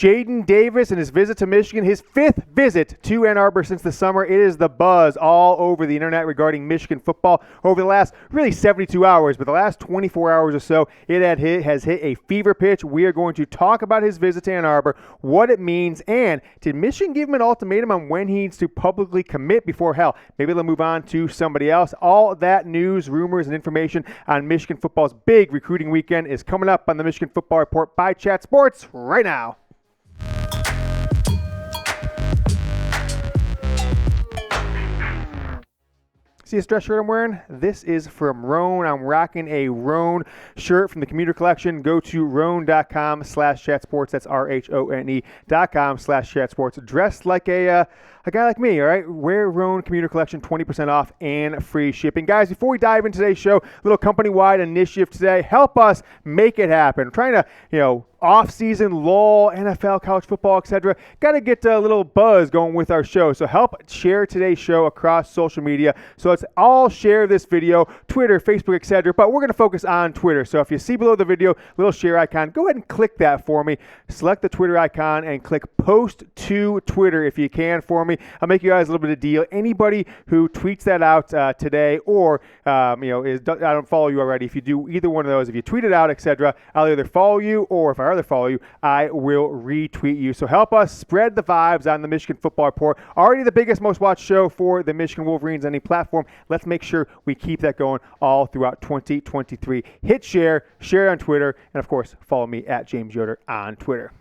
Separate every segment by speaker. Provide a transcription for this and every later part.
Speaker 1: Jadyn Davis and his visit to Michigan, his 5th visit to Ann Arbor since the summer. It is the buzz all over the internet regarding Michigan football over the last really 72 hours, but the last 24 hours or so, it has hit a fever pitch. We are going to talk about his visit to Ann Arbor, what it means, and did Michigan give him an ultimatum on when he needs to publicly commit before, hell, maybe they'll move on to somebody else. All that news, rumors, and information on Michigan football's big recruiting weekend is coming up on the Michigan Football Report by Chat Sports right now. See this dress shirt I'm wearing? This is from Roan. I'm rocking a Roan shirt from the Commuter Collection. Go to roan.com/chatsports. That's RHONE.com/chatsports. Dressed like a guy like me, all right? Wear Roan Commuter Collection, 20% off and free shipping. Guys, before we dive into today's show, a little company-wide initiative today. Help us make it happen. I'm trying to, off-season lull, NFL, college football, etc. Got to get a little buzz going with our show. So help share today's show across social media. So let's all share this video, Twitter, Facebook, etc. But we're going to focus on Twitter. So if you see below the video, little share icon, go ahead and click that for me. Select the Twitter icon and click post to Twitter if you can for me. I'll make you guys a little bit of a deal. Anybody who tweets that out today or, I don't follow you already. If you do either one of those, if you tweet it out, etc., I'll either follow you or if I rather follow you, I will retweet you. So help us spread the vibes on the Michigan Football Report. Already the biggest, most watched show for the Michigan Wolverines on any platform. Let's make sure we keep that going all throughout 2023. Hit share on Twitter, and of course, follow me at James Yoder on Twitter.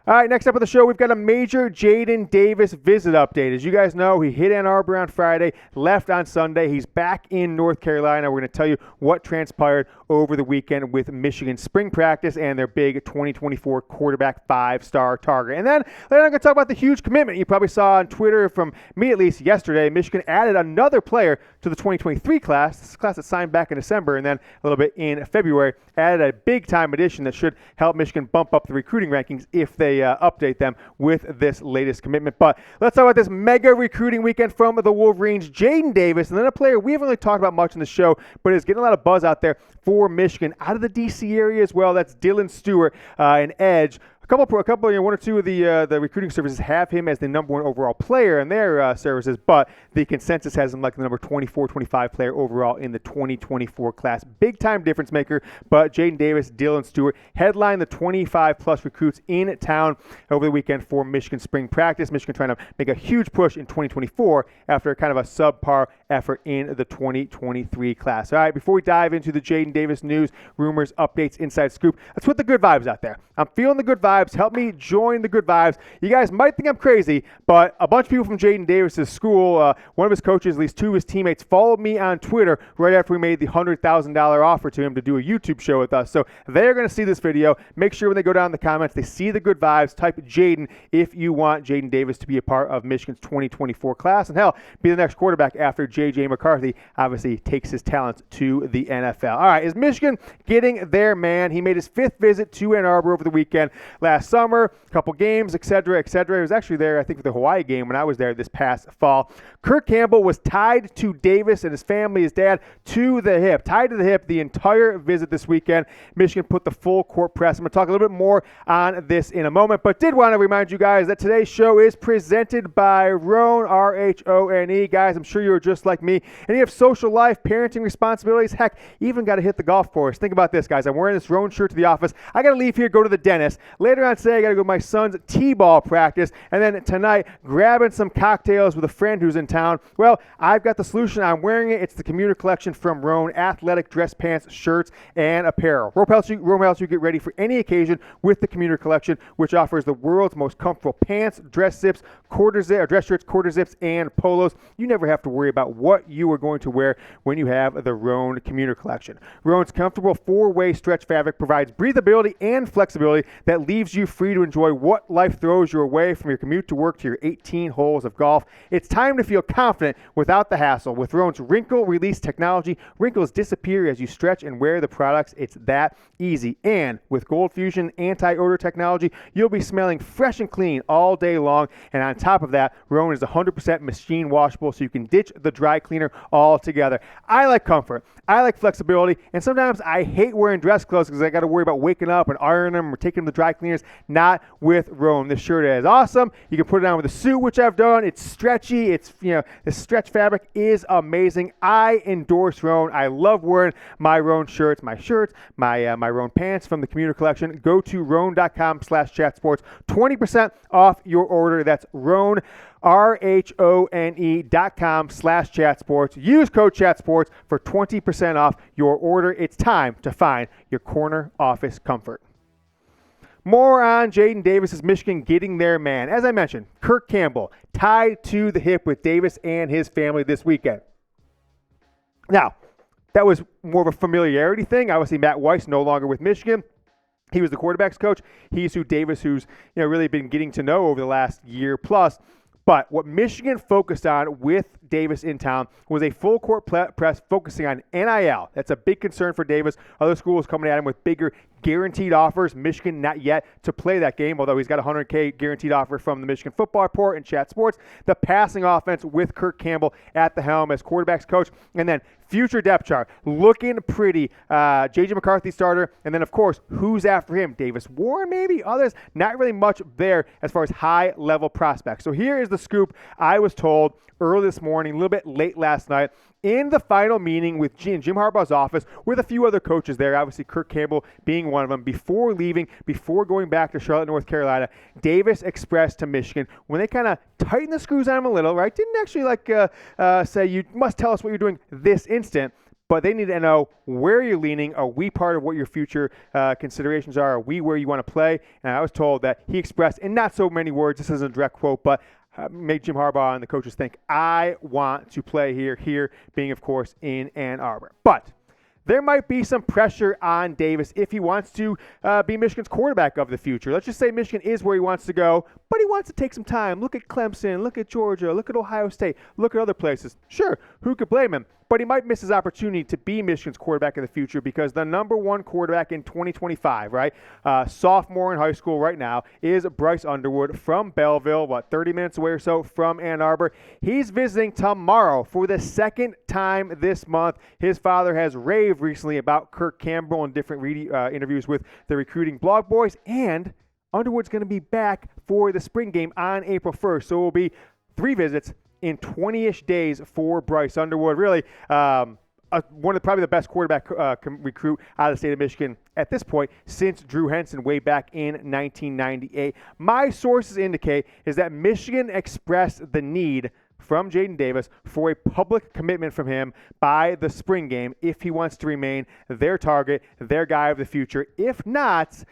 Speaker 1: All right, next up on the show, we've got a major Jadyn Davis visit update. As you guys know, he hit Ann Arbor on Friday, left on Sunday. He's back in North Carolina. We're going to tell you what transpired over the weekend with Michigan spring practice and their big 2024 quarterback 5-star target. And then later I'm going to talk about the huge commitment you probably saw on Twitter from me, at least yesterday. Michigan added another player to the 2023 class. This is a class that signed back in December and then a little bit in February. Added a big-time addition that should help Michigan bump up the recruiting rankings if they update them with this latest commitment. But let's talk about this mega recruiting weekend from the Wolverines. Jadyn Davis, and then a player we haven't really talked about much in the show, but is getting a lot of buzz out there for Michigan. Out of the D.C. area as well, that's Dylan Stewart, an edge. A couple, one or two of the recruiting services have him as the number 1 overall player in their services, but the consensus has him like the number 24, 25 player overall in the 2024 class. Big time difference maker, but Jadyn Davis, Dylan Stewart headline the 25 plus recruits in town over the weekend for Michigan spring practice. Michigan trying to make a huge push in 2024 after kind of a subpar effort in the 2023 class. All right, before we dive into the Jadyn Davis news, rumors, updates, inside scoop, let's put the good vibes out there. I'm feeling the good vibes. Help me join the good vibes. You guys might think I'm crazy, but a bunch of people from Jadyn Davis' school, one of his coaches, at least 2 of his teammates, followed me on Twitter right after we made the $100,000 offer to him to do a YouTube show with us. So they're going to see this video. Make sure when they go down in the comments, they see the good vibes. Type Jadyn if you want Jadyn Davis to be a part of Michigan's 2024 class. And hell, be the next quarterback after J.J. McCarthy obviously takes his talents to the NFL. All right, is Michigan getting their man? He made his 5th visit to Ann Arbor over the weekend. Last summer, a couple games, etc., etc. He was actually there, I think, for the Hawaii game when I was there this past fall. Kirk Campbell was tied to Davis and his family, his dad, to the hip. Tied to the hip the entire visit this weekend. Michigan put the full court press. I'm going to talk a little bit more on this in a moment, but did want to remind you guys that today's show is presented by Roan, RHONE. Guys, I'm sure you're just like me, and you have social life, parenting responsibilities, heck, even got to hit the golf course. Think about this, guys. I'm wearing this Roan shirt to the office. I got to leave here, go to the dentist. Later on today, I got to go to my son's t-ball practice, and then tonight, grabbing some cocktails with a friend who's in town. Well, I've got the solution. I'm wearing it. It's the Commuter Collection from Roan, athletic dress pants, shirts, and apparel. Roan helps you get ready for any occasion with the Commuter Collection, which offers the world's most comfortable pants, dress zips, dress shirts, quarter zips, and polos. You never have to worry about what you are going to wear when you have the Roan Commuter Collection. Roan's comfortable 4-way stretch fabric provides breathability and flexibility that leaves you free to enjoy what life throws your way, from your commute to work to your 18 holes of golf. It's time to feel confident without the hassle. With Roan's wrinkle release technology, wrinkles disappear as you stretch and wear the products. It's that easy. And with Gold Fusion anti-odor technology, you'll be smelling fresh and clean all day long. And on top of that, Roan is 100% machine washable, so you can ditch the dry cleaner altogether. I like comfort. I like flexibility. And sometimes I hate wearing dress clothes because I got to worry about waking up and ironing them or taking them to the dry cleaners. experience, not with Roan. This shirt is awesome. You can put it on with a suit, which I've done. It's stretchy. It's, the stretch fabric is amazing. I endorse Roan. I love wearing my Roan shirts, my Roan pants from the Commuter Collection. Go to roan.com/chatsports. 20% off your order. That's Roan, RHONE.com/chatsports. Use code chatsports for 20% off your order. It's time to find your corner office comfort. More on Jadyn Davis' Michigan getting their man. As I mentioned, Kirk Campbell tied to the hip with Davis and his family this weekend. Now, that was more of a familiarity thing. Obviously, Matt Weiss no longer with Michigan. He was the quarterback's coach. He's who Davis, who's really been getting to know over the last year plus. But what Michigan focused on with Davis in town was a full court press focusing on NIL. That's a big concern for Davis. Other schools coming at him with bigger guaranteed offers. Michigan not yet to play that game, although he's got a $100K guaranteed offer from the Michigan Football Report and Chat Sports. The passing offense with Kirk Campbell at the helm as quarterback's coach. And then future depth chart, looking pretty. J.J. McCarthy starter. And then, of course, who's after him? Davis Warren, maybe? Others? Not really much there as far as high-level prospects. So here is the scoop I was told early this morning, a little bit late last night, in the final meeting with Jim Harbaugh's office with a few other coaches there, obviously Kirk Campbell being one of them. Before leaving, before going back to Charlotte, North Carolina, Davis expressed to Michigan, when they kind of tightened the screws on him a little, right? Didn't actually say, you must tell us what you're doing this instant. But they need to know where you're leaning. Are we part of what your future considerations are? Are we where you want to play? And I was told that he expressed, in not so many words, this isn't a direct quote, but made Jim Harbaugh and the coaches think, I want to play here being, of course, in Ann Arbor. But there might be some pressure on Davis if he wants to be Michigan's quarterback of the future. Let's just say Michigan is where he wants to go, but he wants to take some time. Look at Clemson, look at Georgia, look at Ohio State, look at other places. Sure, who could blame him? But he might miss his opportunity to be Michigan's quarterback in the future because the number one quarterback in 2025, right, sophomore in high school right now, is Bryce Underwood from Belleville, 30 minutes away or so from Ann Arbor. He's visiting tomorrow for the second time this month. His father has raved recently about Kirk Campbell in different interviews with the recruiting blog boys, and Underwood's going to be back for the spring game on April 1st. So it will be 3 visits in 20-ish days for Bryce Underwood. Really, one of probably the best quarterback recruit out of the state of Michigan at this point since Drew Henson way back in 1998. My sources indicate is that Michigan expressed the need from Jadyn Davis for a public commitment from him by the spring game if he wants to remain their target, their guy of the future. If not,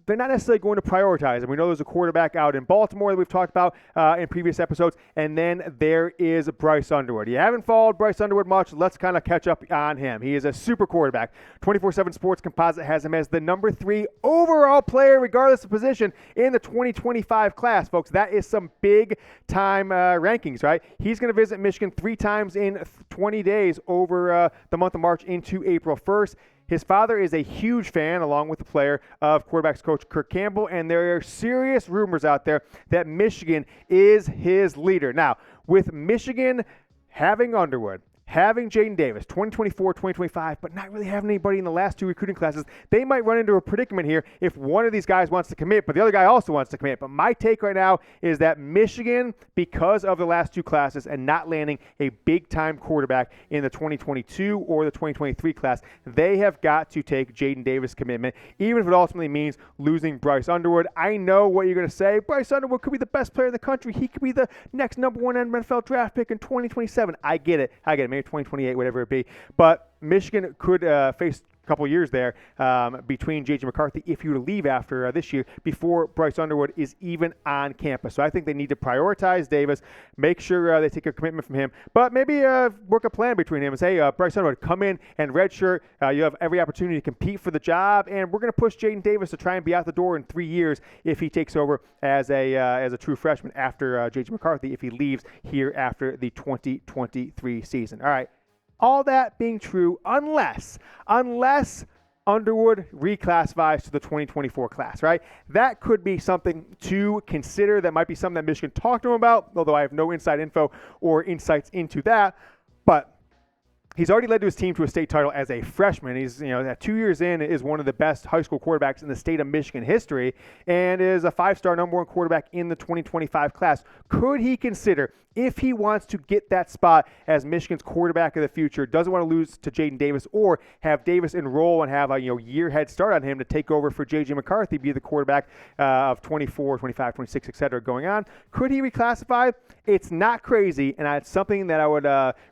Speaker 1: they're not necessarily going to prioritize him. We know there's a quarterback out in Baltimore that we've talked about in previous episodes, and then there is Bryce Underwood. You haven't followed Bryce Underwood much. Let's kind of catch up on him. He is a super quarterback. 24/7 Sports Composite has him as the number 3 overall player, regardless of position, in the 2025 class, folks. That is some big-time rankings, right? He's going to visit Michigan 3 times in 20 days over the month of March into April 1st. His father is a huge fan, along with the player, of quarterbacks coach Kirk Campbell, and there are serious rumors out there that Michigan is his leader. Now, with Michigan having Underwood, having Jadyn Davis, 2024, 2025, but not really having anybody in the last 2 recruiting classes, they might run into a predicament here if one of these guys wants to commit, but the other guy also wants to commit. But my take right now is that Michigan, because of the last 2 classes and not landing a big-time quarterback in the 2022 or the 2023 class, they have got to take Jadyn Davis' commitment, even if it ultimately means losing Bryce Underwood. I know what you're going to say. Bryce Underwood could be the best player in the country. He could be the next number 1 NFL draft pick in 2027. I get it. Maybe 2028, whatever it be. But Michigan could face a couple years there between J.J. McCarthy if he were to leave after this year before Bryce Underwood is even on campus. So I think they need to prioritize Davis, make sure they take a commitment from him, but maybe work a plan between him and say, Bryce Underwood, come in and redshirt. You have every opportunity to compete for the job, and we're going to push Jadyn Davis to try and be out the door in 3 years if he takes over as a true freshman after J.J. McCarthy, if he leaves here after the 2023 season. All right. All that being true, unless Underwood reclassifies to the 2024 class, right? That could be something to consider. That might be something that Michigan talked to him about, although I have no inside info or insights into that. But He's already led to his team to a state title as a freshman. He's, at 2 years in, is one of the best high school quarterbacks in the state of Michigan history and is a 5-star number 1 quarterback in the 2025 class. Could he consider, if he wants to get that spot as Michigan's quarterback of the future, doesn't want to lose to Jadyn Davis or have Davis enroll and have a year head start on him to take over for J.J. McCarthy, be the quarterback of 24, 25, 26, etc. going on? Could he reclassify? It's not crazy, and it's something that I would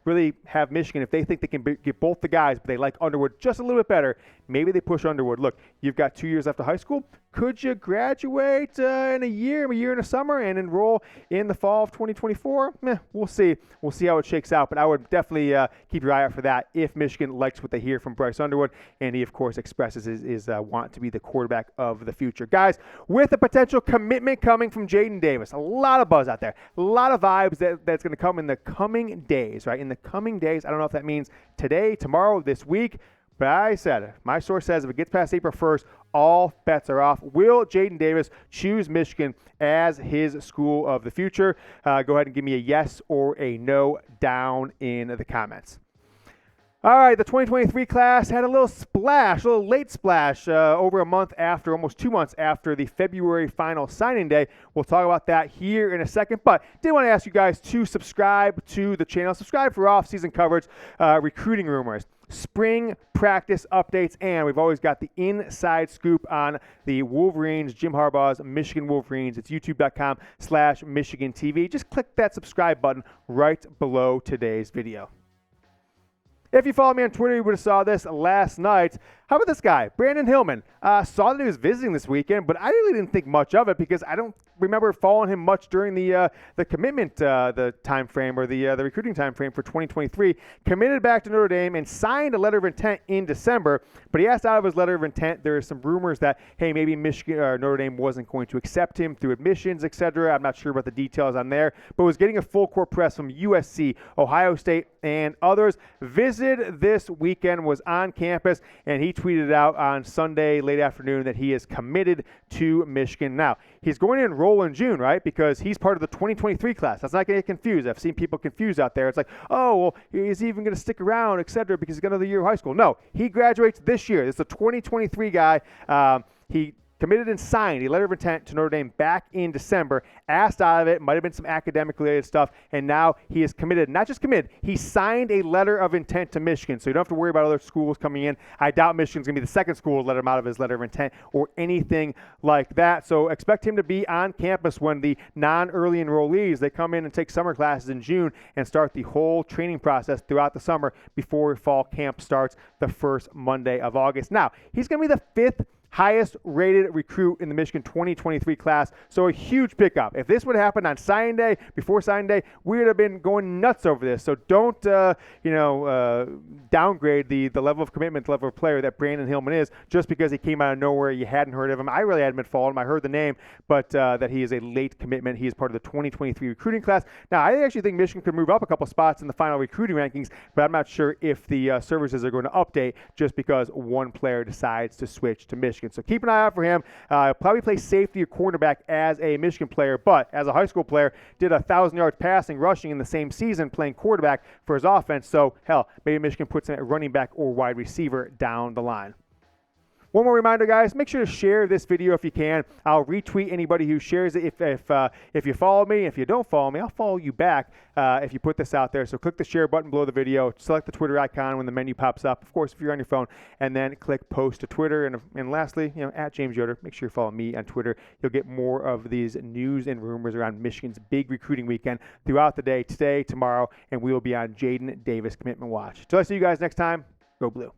Speaker 1: really have Michigan, if they think they can get both the guys, but they like Underwood just a little bit better, maybe they push Underwood. Look, you've got 2 years left of high school. Could you graduate in a year in the summer, and enroll in the fall of 2024? We'll see. We'll see how it shakes out, but I would definitely keep your eye out for that if Michigan likes what they hear from Bryce Underwood, and he, of course, expresses his want to be the quarterback of the future. Guys, with a potential commitment coming from Jadyn Davis, a lot of buzz out there, a lot of vibes that's going to come in the coming days, right? In the coming days, I don't know if that means today, tomorrow, this week, but I said it. My source says if it gets past April 1st, all bets are off. Will Jadyn Davis choose Michigan as his school of the future? Go ahead and give me a yes or a no down in the comments. All right, the 2023 class had a little late splash over a month after, almost 2 months after the February final signing day. We'll talk about that here in a second, but did want to ask you guys to subscribe to the channel, subscribe for off-season coverage, recruiting rumors, spring practice updates, and we've always got the inside scoop on the Wolverines, Jim Harbaugh's Michigan Wolverines. It's youtube.com/Michigan TV. Just click that subscribe button right below today's video. If you follow me on Twitter, you would have saw this last night. How about this guy, Brandon Hillman? Saw that he was visiting this weekend, but I really didn't think much of it because I don't remember following him much during the commitment the time frame or the recruiting time frame for 2023. Committed back to Notre Dame and signed a letter of intent in December, but he asked out of his letter of intent. There are some rumors that, hey, maybe Michigan or Notre Dame wasn't going to accept him through admissions, etc. I'm not sure about the details on there, but was getting a full court press from USC, Ohio State, and others. Visited this weekend, was on campus, and he tweeted out on Sunday late afternoon that he is committed to Michigan. Now, he's going to enroll in June, right? Because he's part of the 2023 class. That's not going to get confused. I've seen people confused out there. It's like, oh, well, he's even going to stick around, etc., because he's got another year of high school. No, he graduates this year. This is a 2023 guy. He committed and signed a letter of intent to Notre Dame back in December, asked out of it, might have been some academic-related stuff, and now he is committed. Not just committed, he signed a letter of intent to Michigan, so you don't have to worry about other schools coming in. I doubt Michigan's going to be the second school to let him out of his letter of intent or anything like that, so expect him to be on campus when the non-early enrollees, they come in and take summer classes in June and start the whole training process throughout the summer before fall camp starts the first Monday of August. Now, he's going to be the fifth highest rated recruit in the Michigan 2023 class. So a huge pickup. If this would have happened on signing day, before signing day, we would have been going nuts over this. So don't, downgrade the level of commitment, the level of player that Brandon Hillman is just because he came out of nowhere. You hadn't heard of him. I really hadn't been following him. I heard the name, but that he is a late commitment. He is part of the 2023 recruiting class. Now, I actually think Michigan could move up a couple spots in the final recruiting rankings, but I'm not sure if the services are going to update just because one player decides to switch to Michigan. So keep an eye out for him. Probably play safety or cornerback as a Michigan player, but as a high school player, did 1,000 yards passing, rushing in the same season, playing quarterback for his offense. So, hell, maybe Michigan puts him at running back or wide receiver down the line. One more reminder, guys, make sure to share this video if you can. I'll retweet anybody who shares it. If you follow me, if you don't follow me, I'll follow you back if you put this out there. So click the share button below the video, select the Twitter icon when the menu pops up, of course, if you're on your phone, and then click post to Twitter. And lastly, at James Yoder, make sure you follow me on Twitter. You'll get more of these news and rumors around Michigan's big recruiting weekend throughout the day, today, tomorrow, and we will be on Jadyn Davis Commitment Watch. Till I see you guys next time, go Blue.